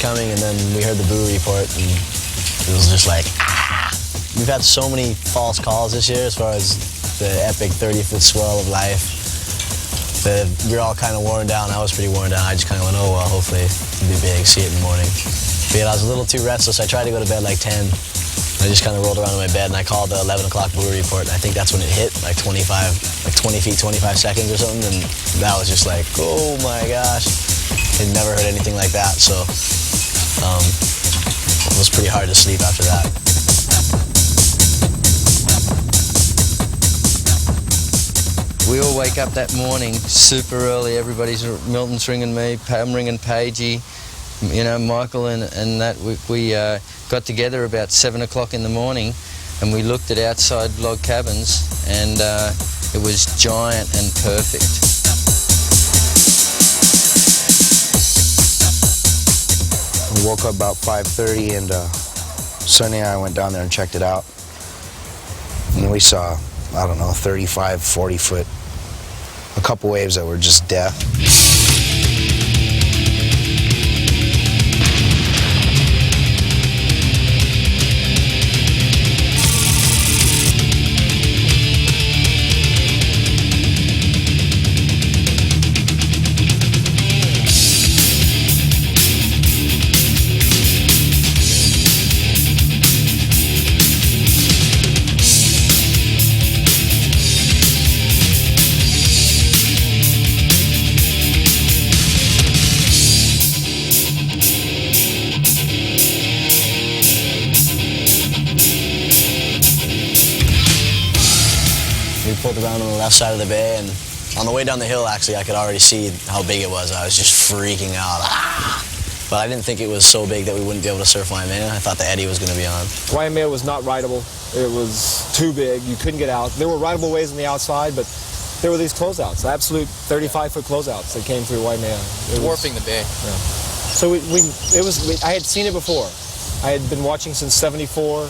coming, and then we heard the buoy report, and it was just like, ah! We've had so many false calls this year as far as the epic 30-foot swell of life. That we were all kind of worn down. I was pretty worn down. I just kind of went, oh well, hopefully it'll be big, see it in the morning. But yeah, I was a little too restless. I tried to go to bed like 10. I just kind of rolled around in my bed, and I called the 11 o'clock buoy report, and I think that's when it hit, like 20 feet, 25 seconds or something, and that was just like, oh my gosh. I'd never heard anything like that, so it was pretty hard to sleep after that. We all wake up that morning super early. Milton's ringing me, I'm ringing Pagey, you know, Michael and that. We got together about 7 o'clock in the morning, and we looked at outside log cabins, and it was giant and perfect. We woke up about 5:30, and Sonny and I went down there and checked it out. And we saw, I don't know, 35, 40 foot, a couple waves that were just death. Pulled around on the left side of the bay, and on the way down the hill, actually, I could already see how big it was. I was just freaking out. Ah! But I didn't think it was so big that we wouldn't be able to surf Waimea. I thought the eddy was going to be on. Waimea was not rideable. It was too big. You couldn't get out. There were rideable ways on the outside, but there were these closeouts, absolute 35-foot closeouts that came through Waimea. Dwarfing the bay. Yeah. So I had seen it before. I had been watching since '74.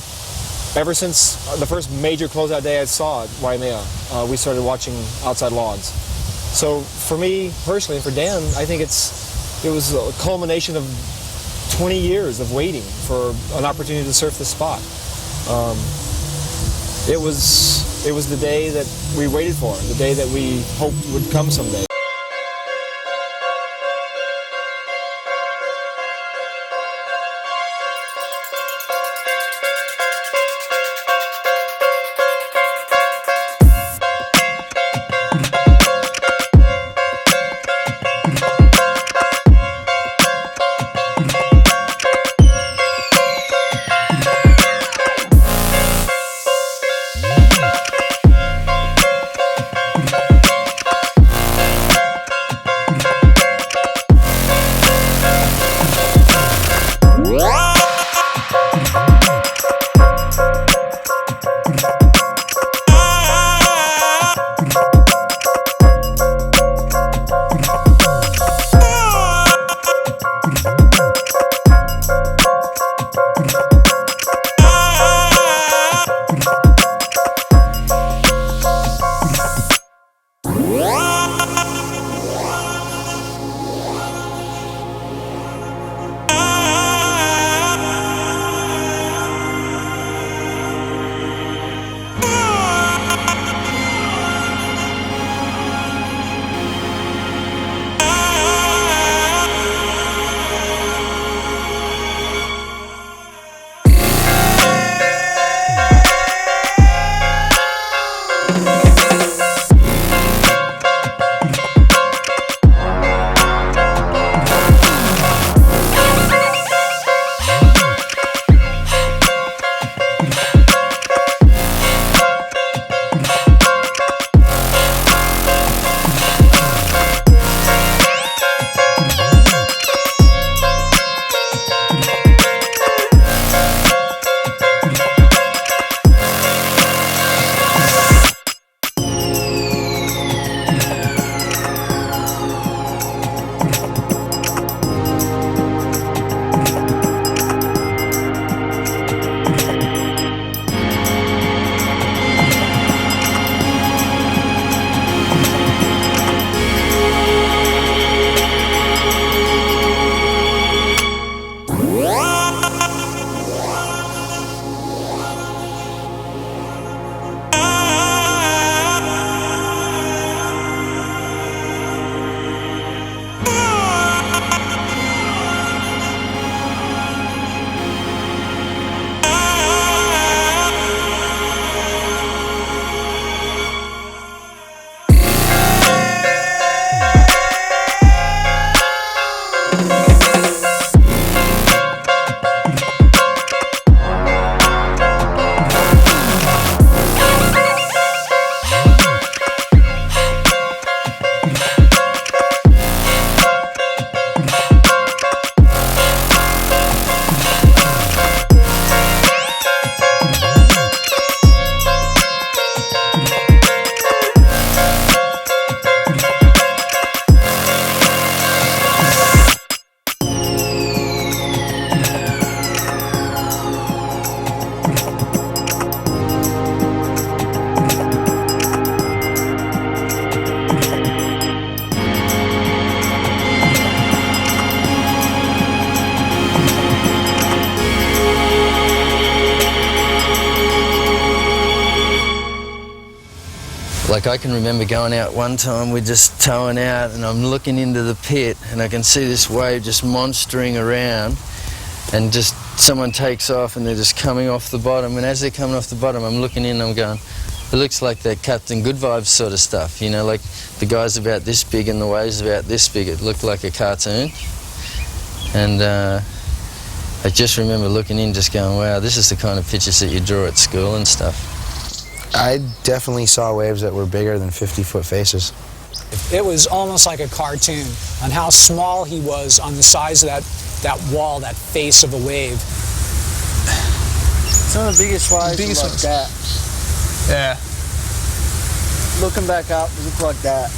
Ever since the first major closeout day I saw at Waimea, we started watching outside logs. So for me personally, and for Dan, I think it was a culmination of 20 years of waiting for an opportunity to surf the spot. It was the day that we waited for, the day that we hoped would come someday. Like I can remember going out one time, we're just towing out and I'm looking into the pit and I can see this wave just monstering around, and just someone takes off and they're just coming off the bottom, and as they're coming off the bottom I'm looking in and I'm going, it looks like that Captain Good Vibes sort of stuff, you know, like the guy's about this big and the wave's about this big. It looked like a cartoon. And I just remember looking in just going, wow, this is the kind of pictures that you draw at school and stuff. I definitely saw waves that were bigger than 50-foot faces. It was almost like a cartoon on how small he was on the size of that wall, that face of a wave. Some of the biggest waves look like that. Yeah. Looking back up, it looked like that.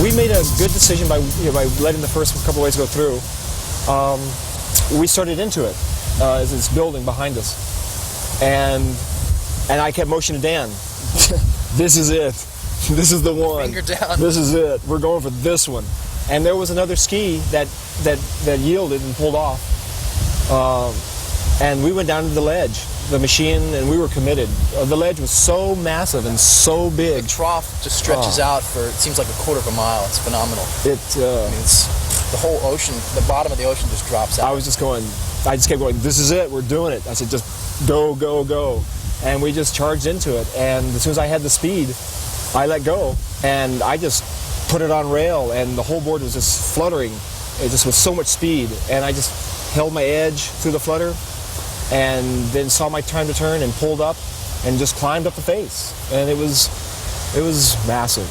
We made a good decision by letting the first couple waves go through. We started into it as this building behind us, and I kept motioning to Dan. This is it. This is the one. Finger down. This is it. We're going for this one. And there was another ski that yielded and pulled off, and we went down to the ledge, the machine, and we were committed. The ledge was so massive and so big. The trough just stretches out for, it seems like a quarter of a mile. It's phenomenal. I mean, it's the whole ocean, the bottom of the ocean just drops out. I just kept going, this is it, we're doing it. I said, just go, go, go. And we just charged into it. And as soon as I had the speed, I let go. And I just put it on rail, and the whole board was just fluttering. It just was so much speed. And I just held my edge through the flutter, and then saw my time to turn and pulled up and just climbed up the face. And it was massive.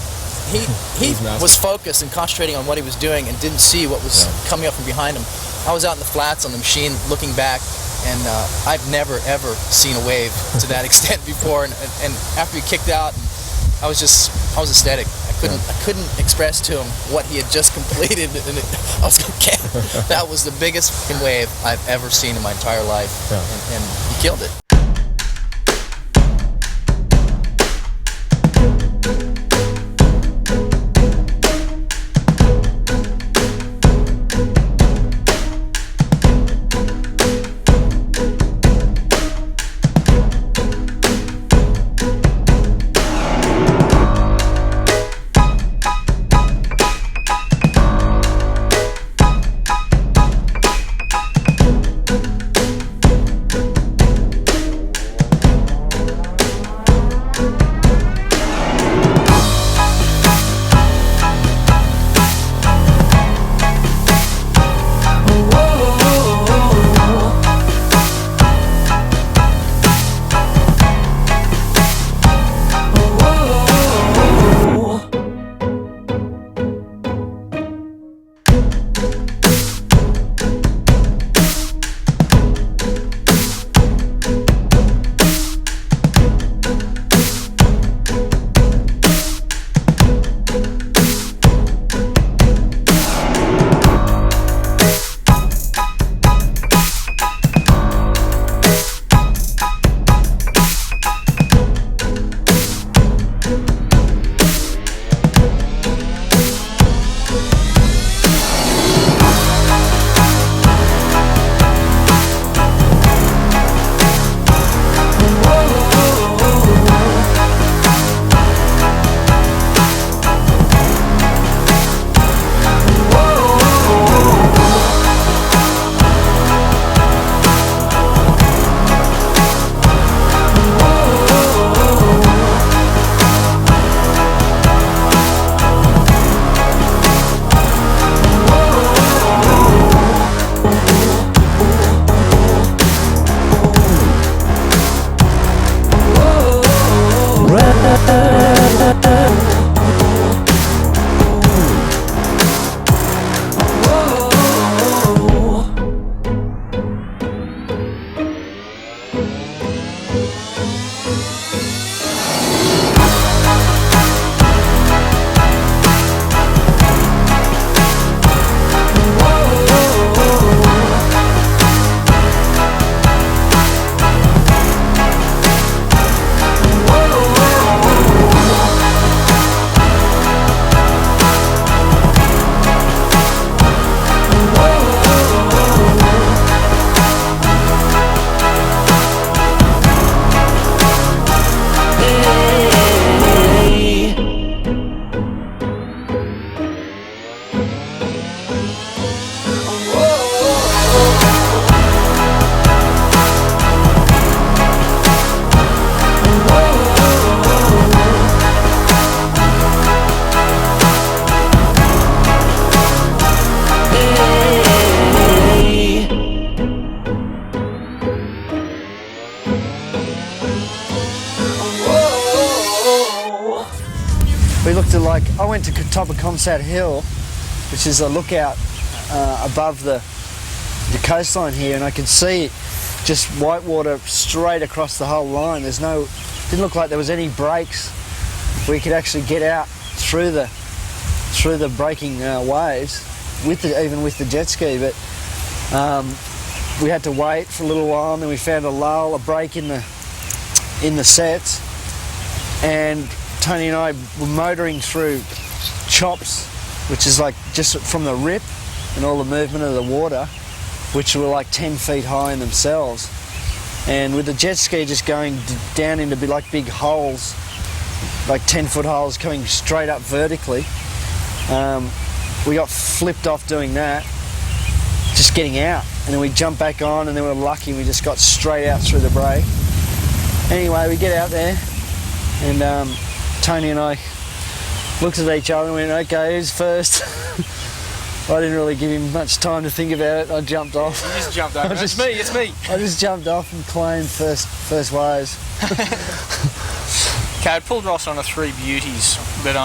He was focused and concentrating on what he was doing and didn't see what was coming up from behind him. I was out in the flats on the machine looking back, and I've never ever seen a wave to that extent before. And after he kicked out, I was ecstatic. I couldn't express to him what he had just completed, and that was the biggest fucking wave I've ever seen in my entire life, and he killed it. We looked at, like, I went to top of Comsat Hill, which is a lookout above the coastline here, and I could see just whitewater straight across the whole line. There's no, didn't look like there was any breaks where you could actually get out through the breaking waves, even with the jet ski. But we had to wait for a little while, and then we found a lull, a break in the sets, and Tony and I were motoring through chops, which is like just from the rip and all the movement of the water, which were like 10 feet high in themselves. And with the jet ski just going down into like big holes, like 10-foot holes coming straight up vertically, we got flipped off doing that, just getting out. And then we jumped back on, and then we were lucky, we just got straight out through the break. Anyway, we get out there, and Tony and I looked at each other and went, okay, who's first? I didn't really give him much time to think about it. I jumped off. You just jumped over. It's me. I just jumped off and claimed first waves. Okay, I pulled Ross on a 3 beauties, but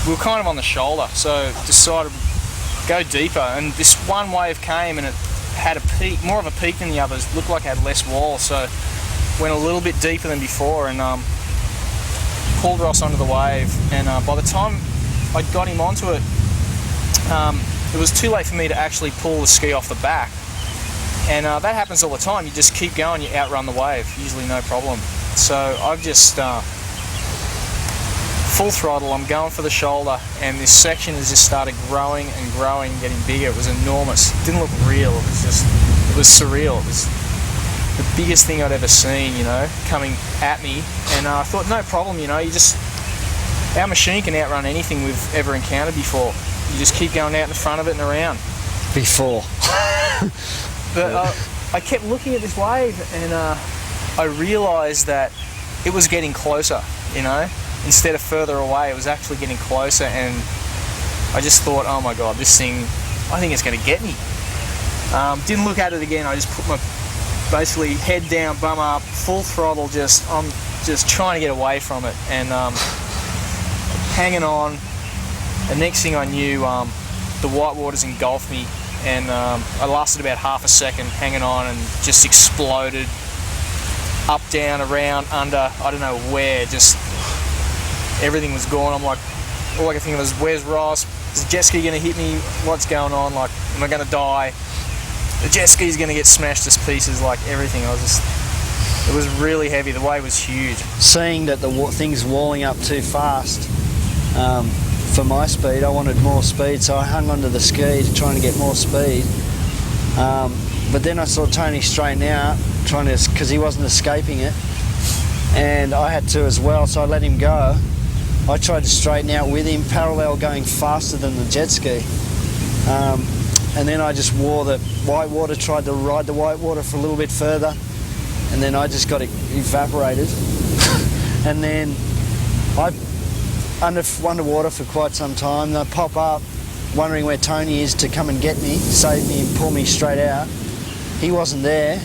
we were kind of on the shoulder, so decided to go deeper. And this one wave came and it had a peak, more of a peak than the others. Looked like it had less wall, so went a little bit deeper than before, and pulled Ross onto the wave, and by the time I got him onto it, it was too late for me to actually pull the ski off the back. And that happens all the time. You just keep going, you outrun the wave, usually no problem. So I've just full throttle, I'm going for the shoulder, and this section has just started growing and growing, getting bigger. It was enormous. It didn't look real, it was surreal. It was the biggest thing I'd ever seen, you know, coming at me. And I thought, no problem, you know, our machine can outrun anything we've ever encountered before. You just keep going out in front of it and around. Before. But I kept looking at this wave, and I realised that it was getting closer, you know. Instead of further away, it was actually getting closer, and I just thought, oh my God, this thing, I think it's going to get me. Didn't look at it again. I just put my basically head down, bum up, full throttle, I'm just trying to get away from it, and hanging on. The next thing I knew, the whitewaters engulfed me, and I lasted about half a second hanging on and just exploded up, down, around, under, I don't know where, just everything was gone. I'm like, all I could think of was, where's Ross? Is the jet ski going to hit me? What's going on? Like, am I going to die? The jet ski's going to get smashed to pieces, like everything. It was really heavy. The wave was huge. Seeing that the thing's walling up too fast, for my speed, I wanted more speed, so I hung onto the ski to try and get more speed. But then I saw Tony straighten out, because he wasn't escaping it, and I had to as well, so I let him go. I tried to straighten out with him, parallel, going faster than the jet ski. And then I just wore the whitewater, tried to ride the whitewater for a little bit further, and then I just got evaporated. And then underwater for quite some time, and I pop up wondering where Tony is to come and get me, save me and pull me straight out. He wasn't there.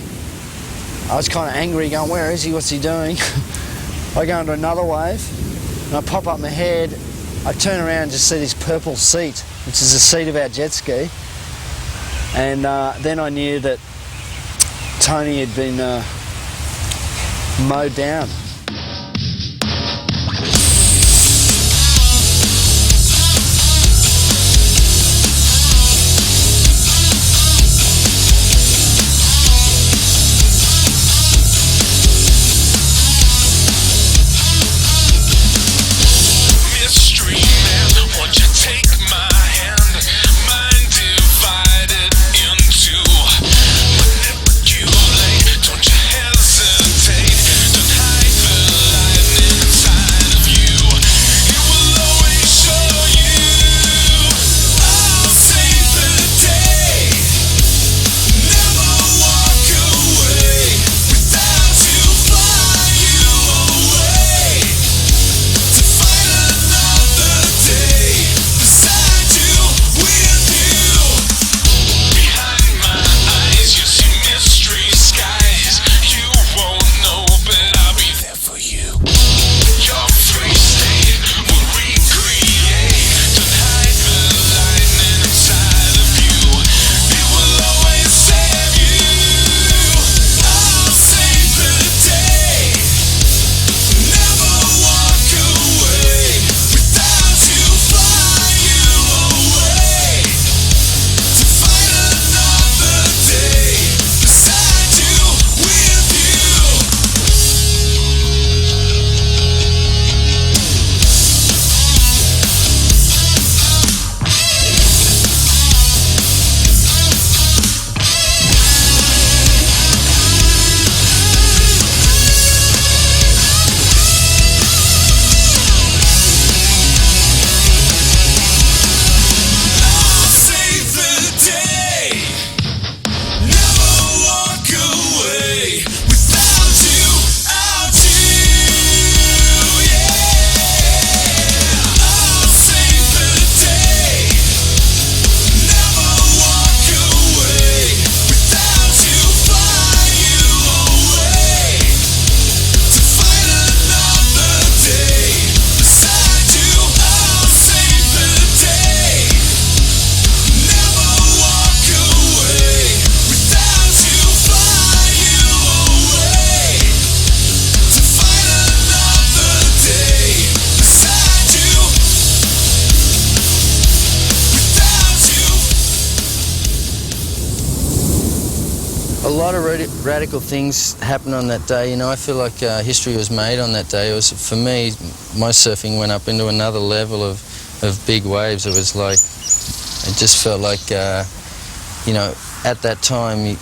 I was kind of angry, going, where is he, what's he doing? I go into another wave, and I pop up my head, I turn around and just see this purple seat, which is the seat of our jet ski. And then I knew that Tony had been mowed down. Don't you hesitate, don't hide. lot of radical things happened on that day. You know, I feel like history was made on that day. It was, for me, my surfing went up into another level of big waves. It was like, it just felt like, you know, at that time,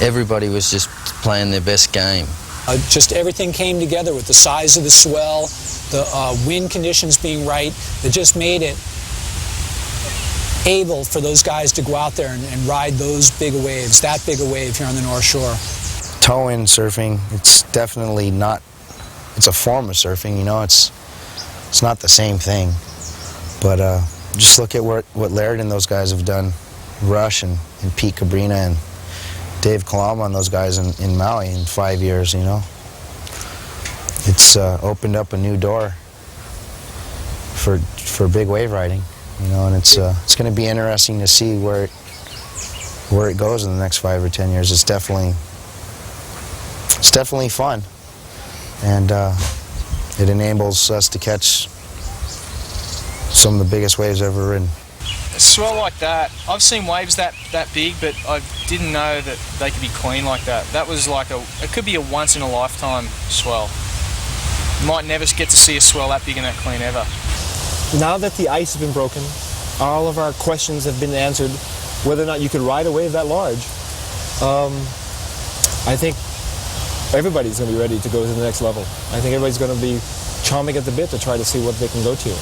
everybody was just playing their best game. Just everything came together with the size of the swell, the wind conditions being right, that just made it able for those guys to go out there and ride those big waves, that big a wave here on the North Shore. Tow-in surfing, it's definitely not, it's a form of surfing, you know, it's not the same thing. But just look at what Laird and those guys have done, Rush and Pete Cabrina and Dave Kalama and those guys in Maui in 5 years, you know. It's opened up a new door for big wave riding, you know, and it's going to be interesting to see where it goes in the next 5 or 10 years. It's definitely fun, and it enables us to catch some of the biggest waves ever ridden. A swell like that, I've seen waves that big, but I didn't know that they could be clean like that. That was like it could be a once in a lifetime swell. You might never get to see a swell that big and that clean ever. Now that the ice has been broken, all of our questions have been answered, whether or not you could ride a wave that large. I think everybody's going to be ready to go to the next level. I think everybody's going to be chomping at the bit to try to see what they can go to.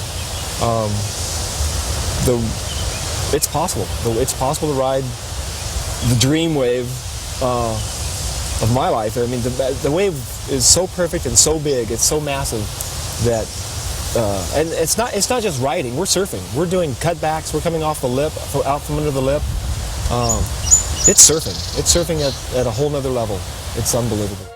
It's possible. It's possible to ride the dream wave of my life. I mean, the wave is so perfect and so big, it's so massive that, and it's not just riding. We're surfing. We're doing cutbacks. We're coming off the lip, out from under the lip. It's surfing. It's surfing at a whole nother level. It's unbelievable.